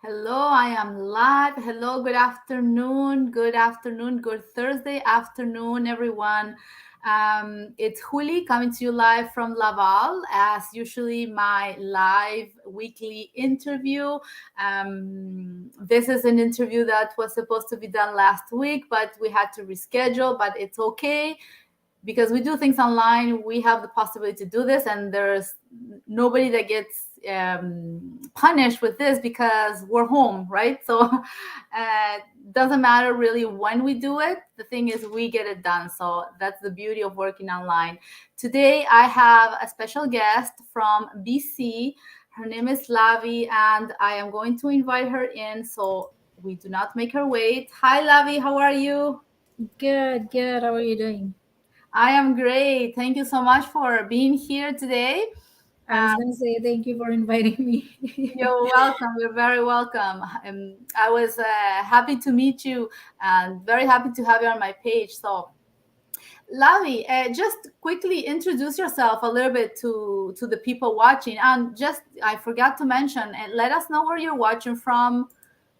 Hello, I am live. Hello, good afternoon. Good afternoon. Good Thursday afternoon, everyone. It's Juli coming to you live from Laval, as usually my live weekly interview. This is an interview that was supposed to be done last week, but we had to reschedule, but it's okay because we do things online. We have the possibility to do this, and there's nobody that gets punished with this because we're home, right? So doesn't matter really when we do it. The thing is, we get it done. So that's the beauty of working online. Today, I have a special guest from BC. Her name is Lavi, and I am going to invite her in. So we do not make her wait. Hi, Lavi. How are you? Good, good. How are you doing? I am great. Thank you so much for being here today. I was gonna say thank you for inviting me. You're welcome. You're very welcome. I was happy to meet you and very happy to have you on my page. So, Lavi, just quickly introduce yourself a little bit to the people watching. And just, I forgot to mention, let us know where you're watching from.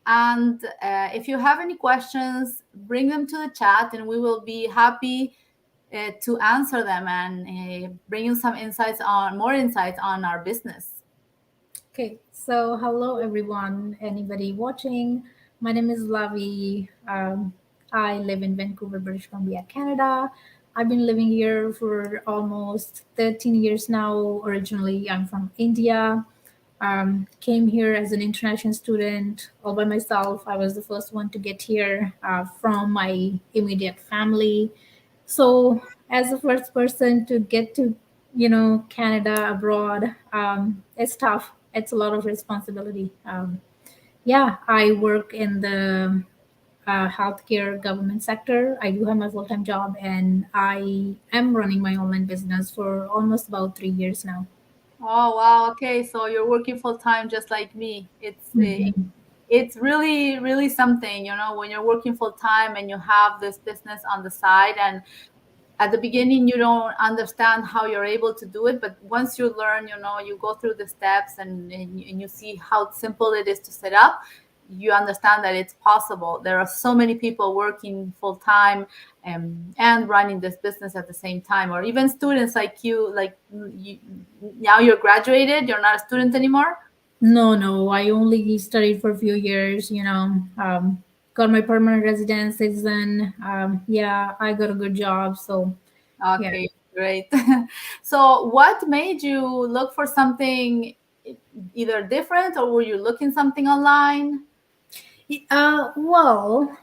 And if you have any questions, bring them to the chat and we will be happy to answer them and bring you some insights on more insights on our business. Okay, so hello everyone, anybody watching. My name is Lavi. I live in Vancouver, British Columbia, Canada. I've been living here for almost 13 years now. Originally, I'm from India. Came here as an international student all by myself. I was the first one to get here from my immediate family. So, as the first person to get to, Canada abroad, it's tough. It's a lot of responsibility. Yeah, I work in the healthcare government sector. I do have my full time job, and I am running my online business for almost about 3 years now. Oh wow, okay, so you're working full time just like me. Mhm. It's really something, when you're working full time and you have this business on the side. And at the beginning you don't understand how you're able to do it, but once you learn, you go through the steps and you see how simple it is to set up. You understand that it's possible. There are so many people working full time and running this business at the same time, or even students like you, now you're graduated, you're not a student anymore. No, no, I only studied for a few years, got my permanent residence citizen. Yeah, I got a good job. So, yeah. Okay, great. So what made you look for something either different, or were you looking something online? Well,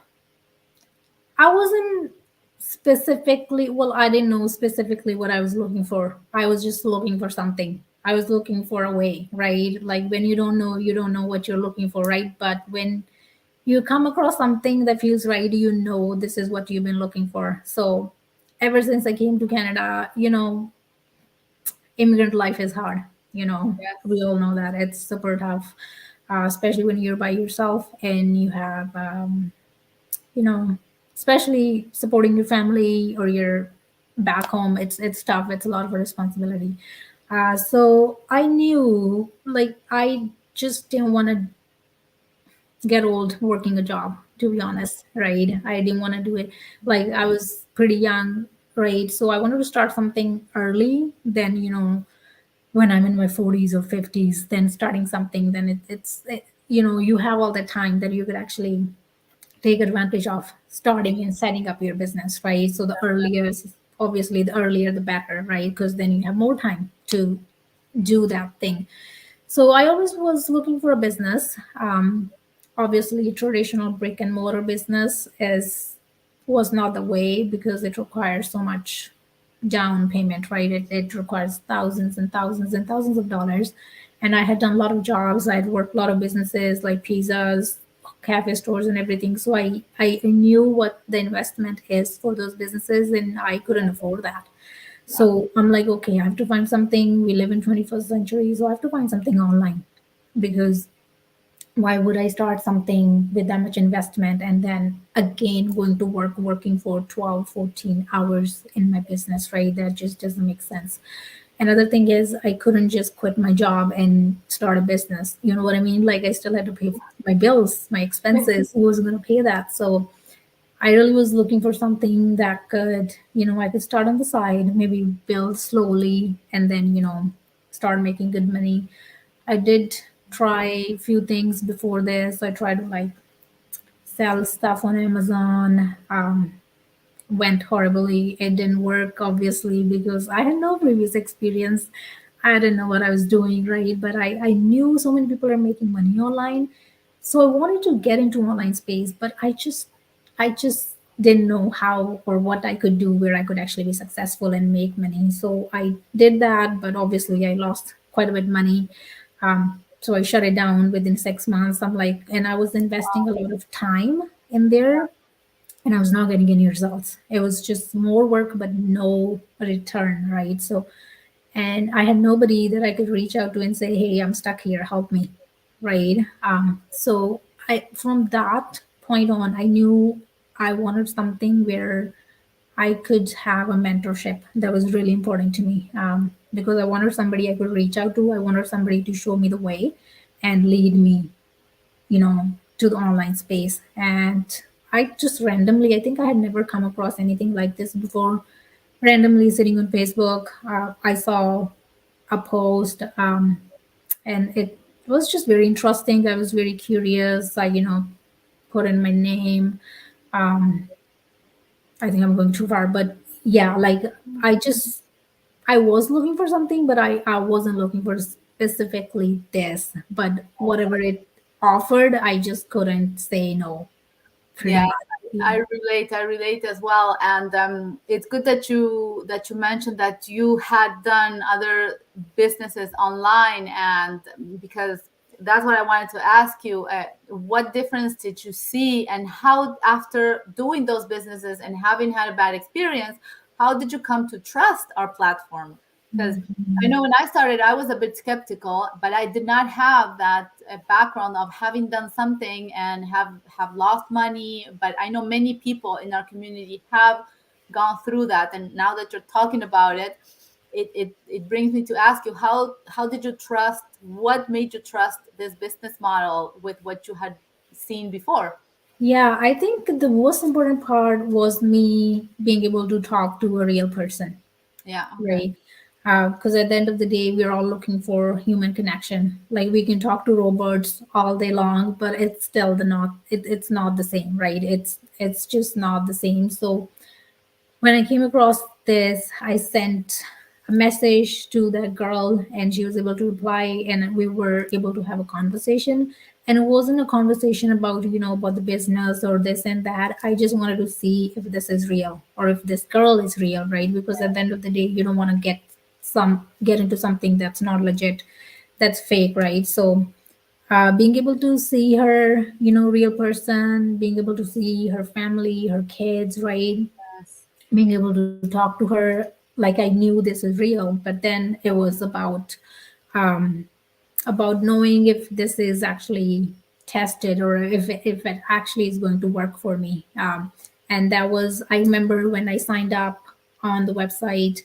I wasn't specifically, well, I didn't know specifically what I was looking for. I was just looking for something. I was looking for a way, right? Like when you don't know what you're looking for, right? But when you come across something that feels right, this is what you've been looking for. So ever since I came to Canada, immigrant life is hard. We Yes. all know that it's super tough, especially when you're by yourself and you have you know especially supporting your family or your back home. It's tough. It's a lot of responsibility. So I knew, like, I just didn't want to get old working a job, to be honest, right? I didn't want to do it. Like, I was pretty young, right? So I wanted to start something early. Then, when I'm in my 40s or 50s, then starting something, then you have all the time that you could actually take advantage of starting and setting up your business, right? So obviously, the earlier the better, right? Because then you have more time to do that thing. So I always was looking for a business. Obviously, traditional brick and mortar business is was not the way because it requires so much down payment, right? It requires thousands and thousands and thousands of dollars. And I had done a lot of jobs. I'd worked a lot of businesses like pizzas, cafe stores, and everything. So I knew what the investment is for those businesses, and I couldn't afford that. So I'm like, okay, I have to find something. We live in 21st century, so I have to find something online because why would I start something with that much investment and then again going to working for 12, 14 hours in my business, right? That just doesn't make sense. Another thing is I couldn't just quit my job and start a business. You know what I mean? Like I still had to pay my bills, my expenses. Who was going to pay that? So I really was looking for something that could, I could start on the side, maybe build slowly, and then, start making good money. I did try a few things before this. I tried to like sell stuff on Amazon. Went horribly. It didn't work, obviously, because I had no previous experience. I didn't know what I was doing, right? But I knew so many people are making money online. So I wanted to get into online space, but I just didn't know how or what I could do where I could actually be successful and make money. So I did that, but obviously I lost quite a bit of money. So I shut it down within 6 months. I'm like, and I was investing a lot of time in there and I was not getting any results. It was just more work, but no return, right? So, and I had nobody that I could reach out to and say, "Hey, I'm stuck here, help me," right? So I, from that point on, I knew I wanted something where I could have a mentorship that was really important to me, because I wanted somebody I could reach out to. I wanted somebody to show me the way and lead me, to the online space. And I just randomly, I think I had never come across anything like this before. Randomly sitting on Facebook, I saw a post, and it was just very interesting. I was very curious. I, put in my name. Um, I think I'm going too far, but yeah, like I just, I was looking for something, but I wasn't looking for specifically this. But whatever it offered, I just couldn't say no. Pretty Yeah, much. Yeah. I relate as well, and it's good that you mentioned that you had done other businesses online, and because that's what I wanted to ask you. What difference did you see, and how, after doing those businesses and having had a bad experience, how did you come to trust our platform? Because I know when I started, I was a bit skeptical, but I did not have that background of having done something and have lost money. But I know many people in our community have gone through that, and now that you're talking about it, it brings me to ask you, how did you trust? What made you trust this business model with what you had seen before? Yeah, I think the most important part was me being able to talk to a real person, Yeah. Okay. right? Because at the end of the day, we're all looking for human connection. Like we can talk to robots all day long, but it's still it's not the same, right? It's just not the same. So when I came across this, I sent a message to that girl and she was able to reply and we were able to have a conversation. And it wasn't a conversation about, about the business or this and that. I just wanted to see if this is real or if this girl is real, right? Because at the end of the day, you don't want to get into something that's not legit, that's fake, right? So being able to see her, real person, being able to see her family, her kids, right? Yes. Being able to talk to her like I knew this is real. But then it was um, about knowing if this is actually tested or if it actually is going to work for me. And that was, I remember when I signed up on the website,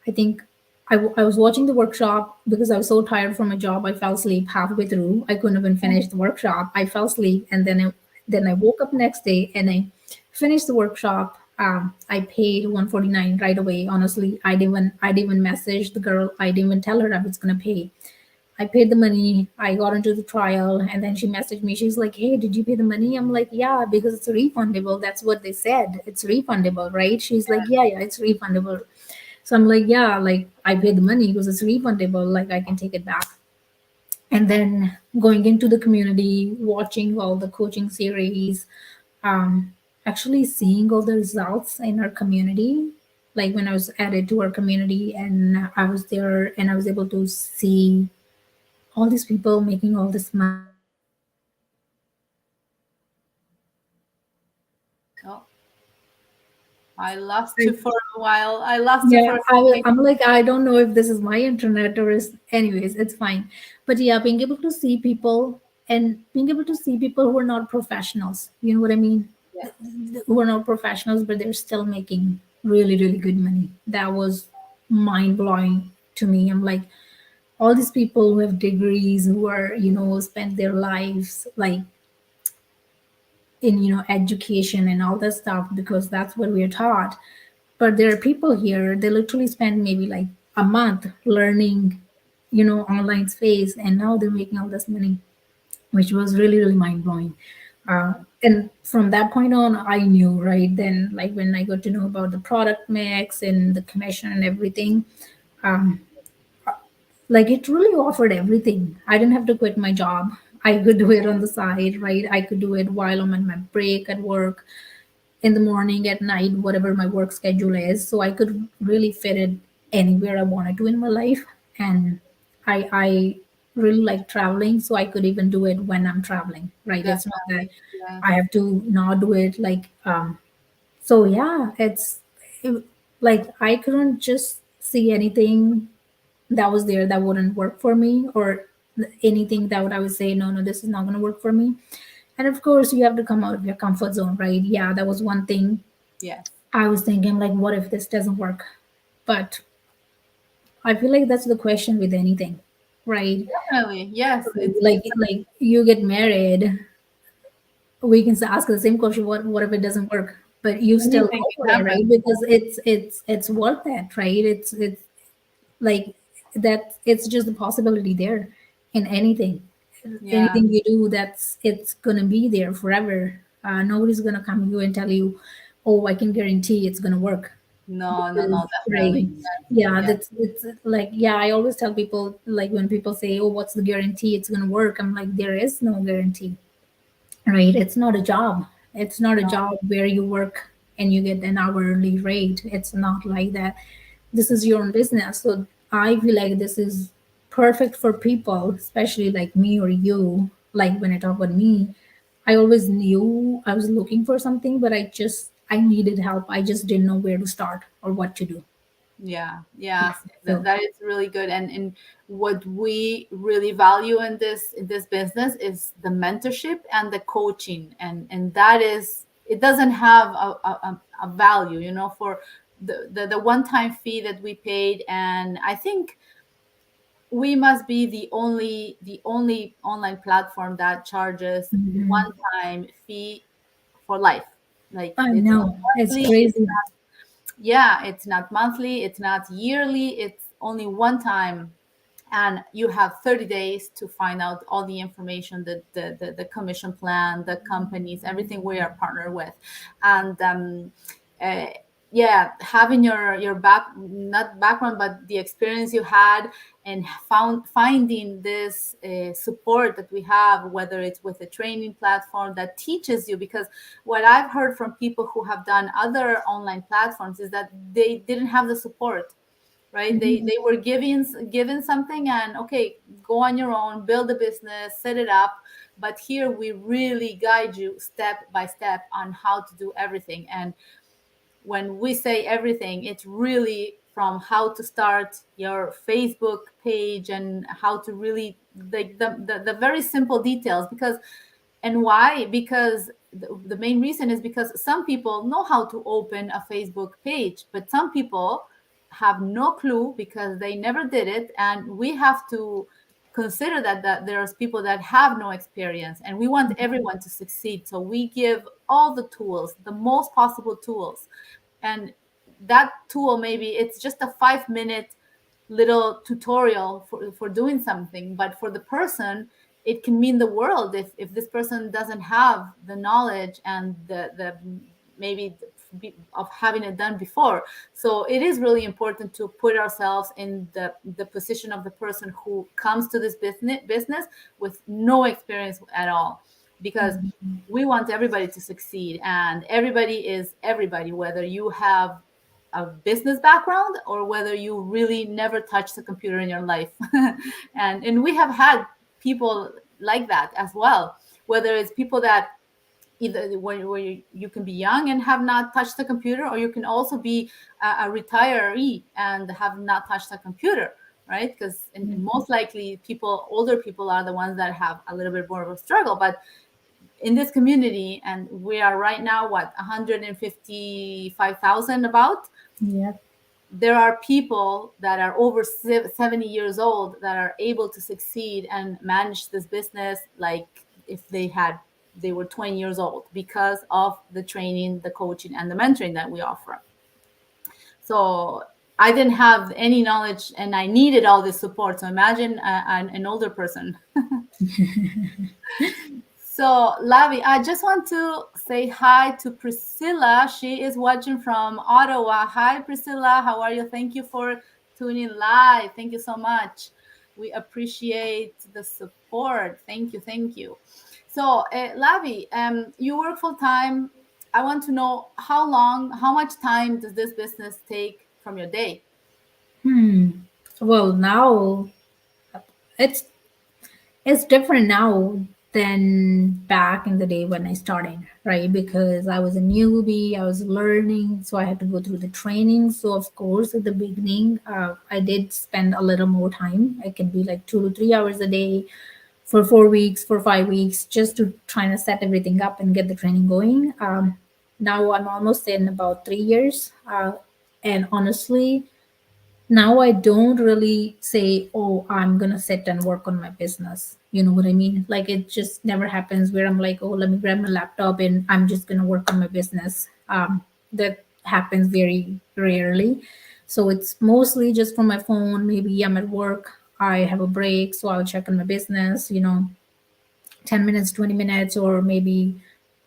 I think I was watching the workshop because I was so tired from my job. I fell asleep halfway through. I couldn't even finish the workshop. I fell asleep and then I woke up next day and I finished the workshop. I paid 149 right away. Honestly, I didn't even message the girl. I didn't even tell her I was gonna pay. I paid the money. I got into the trial, and then she messaged me. She's like, "Hey, did you pay the money?" I'm like, "Yeah, because it's refundable. That's what they said. It's refundable, right?" She's like, "Yeah, yeah, it's refundable." So I'm like, "Yeah, like I paid the money because it's refundable. Like I can take it back." And then going into the community, watching all the coaching series, um, actually seeing all the results in our community. Like when I was added to our community, and I was there, and I was able to see all these people making all this money, and I was able to Oh, I lost you for a while. I lost you yeah, for a second. I'm like, I don't know if this is my internet or is, anyways, it's fine. But yeah, being able to see people and being able to see people who are not professionals, you know what I mean? Yes. Who are not professionals, but they're still making really, really good money. That was mind blowing. to me. I'm like, all these people who have degrees, who are, spend their lives like in, education and all that stuff, because that's what we're taught. But there are people here, they literally spend maybe like a month learning, online space, and now they're making all this money, which was really, really mind blowing. And from that point on, I knew right then, like when I got to know about the product mix and the commission and everything, um, like it really offered everything. I didn't have to quit my job. I could do it on the side, right? I could do it while I'm on my break at work, in the morning, at night, whatever my work schedule is. So I could really fit it anywhere I wanted to in my life. And I really like traveling, so I could even do it when I'm traveling, right? It's not that Definitely. Yes. I have to not do it. Like, so yeah, like I couldn't just see anything that was there that wouldn't work for me, or anything that I would say, no, no, this is not going to work for me. And of course, you have to come out of your comfort zone, right? Yeah, that was one thing Yes. I was thinking, like, what if this doesn't work? But I feel like that's the question with anything, right? Definitely. Yes. Like you get married, we can ask the same question: what if it doesn't work? But you still Anything go can for it, right? happen. Because it's worth it, right? It's like that. It's just the possibility there in anything. Yeah. Anything you do, it's gonna be there forever. Nobody's gonna come to you and tell you, "Oh, I can guarantee it's gonna work." No, no, Because, no, definitely. right, Yes. yeah, Yes. that's it's like, yeah, I always tell people, like when people say, "Oh, what's the guarantee it's gonna work?" I'm like, there is no guarantee, right? It's not a job. It's not a No. job where you work and you get an hourly rate. It's not like that. This is your own business. So I feel like this is perfect for people, especially like me or you. Like when I talk about me, I always knew I was looking for something, but I needed help. I just didn't know where to start or what to do. Yeah, yes, So that is really good. And what we really value in this business is the mentorship and the coaching, and that is, it doesn't have a value, for the one time fee that we paid. And I think we must be the only online platform that charges one time fee for life. Like I it's not know it's monthly, crazy. yeah, it's not monthly, it's not yearly, it's only one time. And you have 30 days to find out all the information, the commission plan, the companies, everything we are partnered with. And uh, yeah, having your not background, but the experience you had, and finding this support that we have, whether it's with a training platform that teaches you. Because what I've heard from people who have done other online platforms is that they didn't have the support, right? They were given something, and okay, go on your own, build a business, set it up. But here we really guide you step by step on how to do everything. And when we say everything, it's really from how to start your Facebook page, and how to really, like, the very simple details. Because, and why? Because the main reason is because some people know how to open a Facebook page, but some people have no clue because they never did it. And we have to consider that there's people that have no experience, and we want everyone to succeed. So we give all the tools, the most possible tools. And that tool, maybe it's just a 5 minute little tutorial for doing something, but for the person it can mean the world if this person doesn't have the knowledge and the maybe of having it done before. So it is really important to put ourselves in the position of the person who comes to this business with no experience at all. Because we want everybody to succeed, and everybody is everybody, whether you have a business background or whether you really never touched a computer in your life. And we have had people like that as well, whether it's people that either where you can be young and have not touched the computer, or you can also be a retiree and have not touched a computer, right? Because and most likely people, older people, are the ones that have a little bit more of a struggle. But in this community, and we are right now what, 155,000 about, Yeah. there are people that are over 70 years old that are able to succeed and manage this business like if they were 20 years old because of the training, the coaching, and the mentoring that we offer. So I didn't have any knowledge and I needed all this support. So imagine an older person. So, Lavi, I just want to say hi to Priscilla. She is watching from Ottawa. Hi, Priscilla. How are you? Thank you for tuning live. Thank you so much. We appreciate the support. Thank you. Thank you. So, Lavi, you work full time. I want to know how much time does this business take from your day? Hmm. Well, now it's it's different now than back in the day when I started, right? Because I was a newbie, I was learning, so I had to go through the training. So of course, at the beginning, I did spend a little more time. It can be like 2 to 3 hours a day for 4 weeks, for 5 weeks, just to try to set everything up and get the training going. Now I'm almost in about 3 years, and honestly, now I don't really say, oh, I'm gonna sit and work on my business. You know what I mean? Like it just never happens where I'm like, oh, let me grab my laptop and I'm just gonna work on my business. That happens very rarely. So it's mostly just from my phone. Maybe I'm at work, I have a break, so I'll check on my business, 10 minutes, 20 minutes, or maybe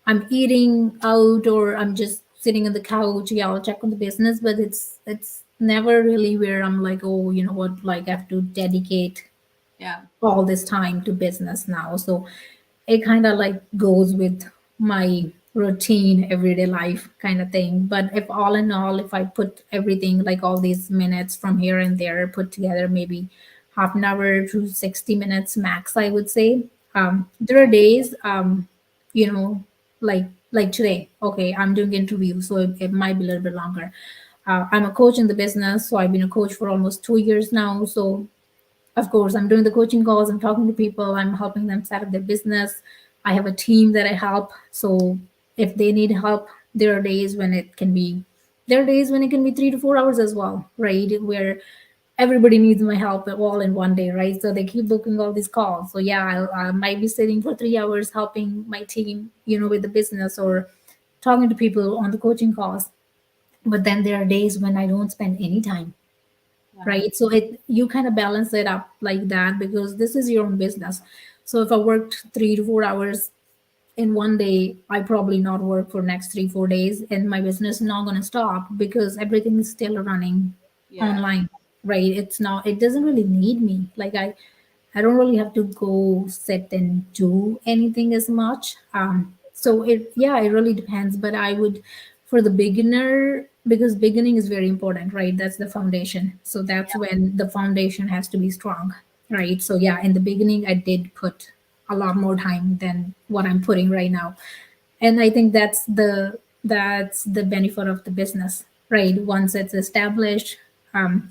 I'm eating out or I'm just sitting on the couch. Yeah, I'll check on the business, but it's never really where I'm like, oh, you know what, like I have to dedicate Yeah. all this time to business now. So it kind of like goes with my routine everyday life kind of thing. But if all in all, if I put everything like all these minutes from here and there put together, maybe half an hour to 60 minutes max, I would say. There are days, you know like today, okay, I'm doing interviews, so it might be a little bit longer. I'm a coach in the business, so I've been a coach for almost 2 years now. So of course, I'm doing the coaching calls, I'm talking to people, I'm helping them set up their business. I have a team that I help. So if they need help, there are days when there are days when it can be 3 to 4 hours as well, right? Where everybody needs my help all in one day, right? So they keep booking all these calls. So yeah, I might be sitting for 3 hours helping my team, with the business or talking to people on the coaching calls. But then there are days when I don't spend any time, Yeah. right? So it you kind of balance it up like that because this is your own business. So if I worked 3 to 4 hours in one day, I probably not work for next 3 4 days, and my business is not going to stop because everything is still running Yeah. online, right? It doesn't really need me. Like I don't really have to go sit and do anything as much. So yeah, it really depends. But I would, for the beginner, because beginning is very important, right? That's the foundation. So that's when the foundation has to be strong, right? So yeah, in the beginning, I did put a lot more time than what I'm putting right now, and I think that's the benefit of the business, right? Once it's established,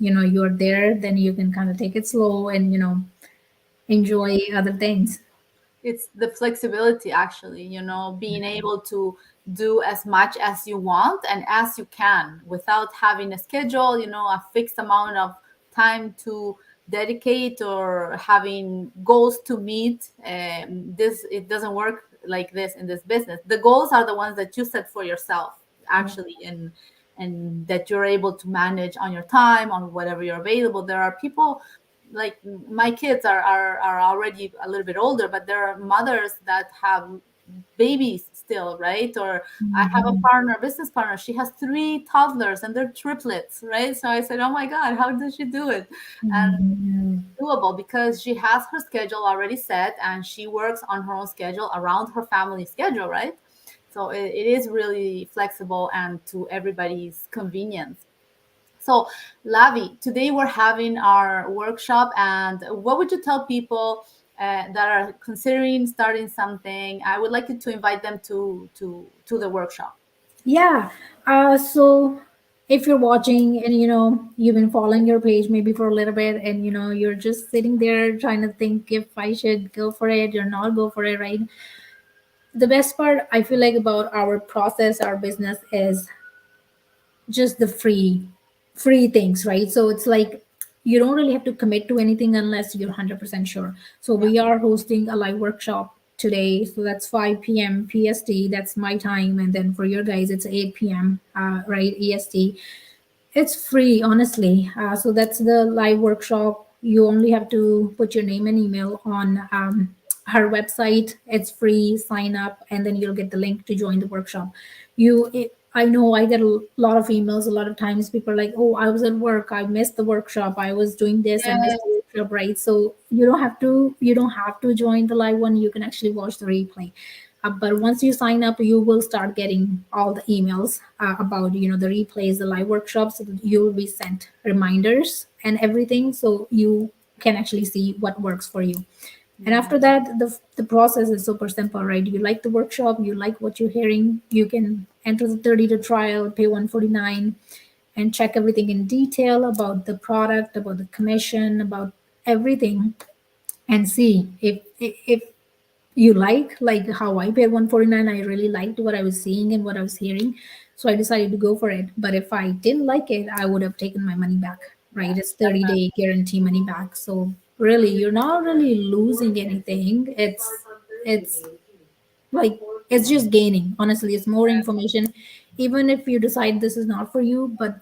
you're there, then you can kind of take it slow and enjoy other things. It's the flexibility, actually, being able to do as much as you want and as you can without having a schedule, a fixed amount of time to dedicate or having goals to meet. This it doesn't work like this in this business. The goals are the ones that you set for yourself, actually, and that you're able to manage on your time, on whatever you're available. There are people like my kids are already a little bit older, but there are mothers that have babies still, right? Or I have a Mhm. partner, business partner, she has three toddlers and they're triplets, right? So I said, oh my god, how does she do it? And Mhm. doable because she has her schedule already set and she works on her own schedule around her family schedule, right? So it is really flexible and to everybody's convenience. So, Lavi, today we're having our workshop, and what would you tell people that are considering starting something? I would like you to invite them to the workshop. Yeah. So if you're watching and you've been following your page maybe for a little bit and you're just sitting there trying to think if I should go for it or not go for it, right? The best part I feel like about our process, our business is just the free. free things, right? So it's like you don't really have to commit to anything unless you're 100% sure. So Yeah. we are hosting a live workshop today. So that's 5 p.m. PST. That's my time. And then for your guys, it's 8 p.m. Right? EST. It's free, honestly. So that's the live workshop. You only have to put your name and email on her website. It's free. Sign up, and then you'll get the link to join the workshop. I know I get a lot of emails. A lot of times, people are like, "Oh, I was at work. I missed the workshop. I was doing this. I missed the Yes. workshop." Right? So you don't have to. You don't have to join the live one. You can actually watch the replay. But once you sign up, you will start getting all the emails about the replays, the live workshops. So that you will be sent reminders and everything, so you can actually see what works for you. And Yeah. after that, the process is super simple, right? You like the workshop, you like what you're hearing, you can enter the 30-day trial, pay 149, and check everything in detail about the product, about the commission, about everything, and see if you like how I paid 149. I really liked what I was seeing and what I was hearing, so I decided to go for it. But if I didn't like it, I would have taken my money back, right? Yes. It's 30-day guarantee money back. So really, you're not really losing anything. It's like it's just gaining. Honestly, it's more information. Even if you decide this is not for you, but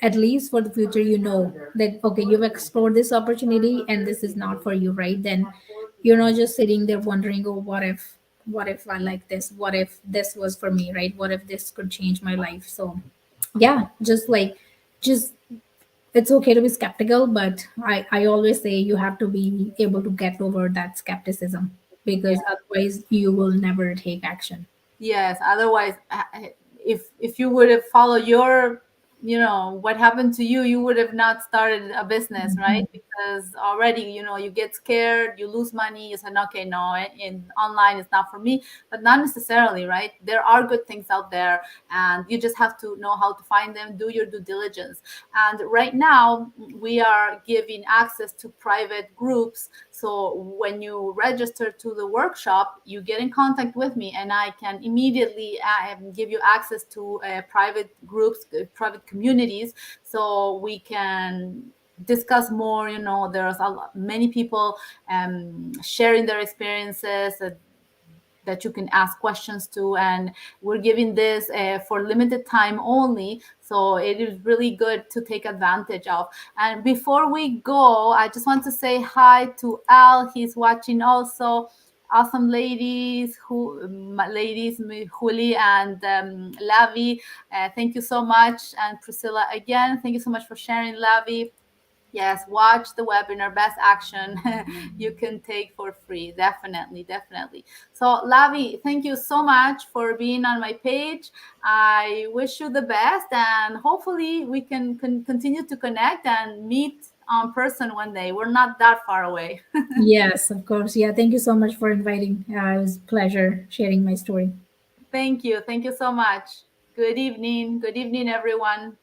at least for the future, you know that okay, you've explored this opportunity and this is not for you, right? Then you're not just sitting there wondering, oh, what if I like this, what if this was for me, right? What if this could change my life? So yeah, just it's okay to be skeptical, but I always say you have to be able to get over that skepticism, Yeah. because otherwise you will never take action. Yes, otherwise, if you would have followed your, what happened to you, you would have not started a business, right? Because already, you get scared, you lose money, you said, okay, no, in online it's not for me. But not necessarily, right? There are good things out there, and you just have to know how to find them, do your due diligence. And right now, we are giving access to private groups. So when you register to the workshop, you get in contact with me, and I can immediately give you access to private groups, private communities, so we can discuss more. There's many people sharing their experiences, that you can ask questions to, and we're giving this for limited time only, so it is really good to take advantage of. And before we go, I just want to say hi to Al. He's watching also. Awesome ladies, Juli and Lavi, thank you so much. And Priscilla, again, thank you so much for sharing, Lavi. Yes, watch the webinar, best action you can take for free. Definitely, definitely. So, Lavi, thank you so much for being on my page. I wish you the best, and hopefully, we can continue to connect and meet on person one day. We're not that far away. Yes, of course. Yeah, thank you so much for inviting. It was a pleasure sharing my story. Thank you. Thank you so much. Good evening. Good evening, everyone.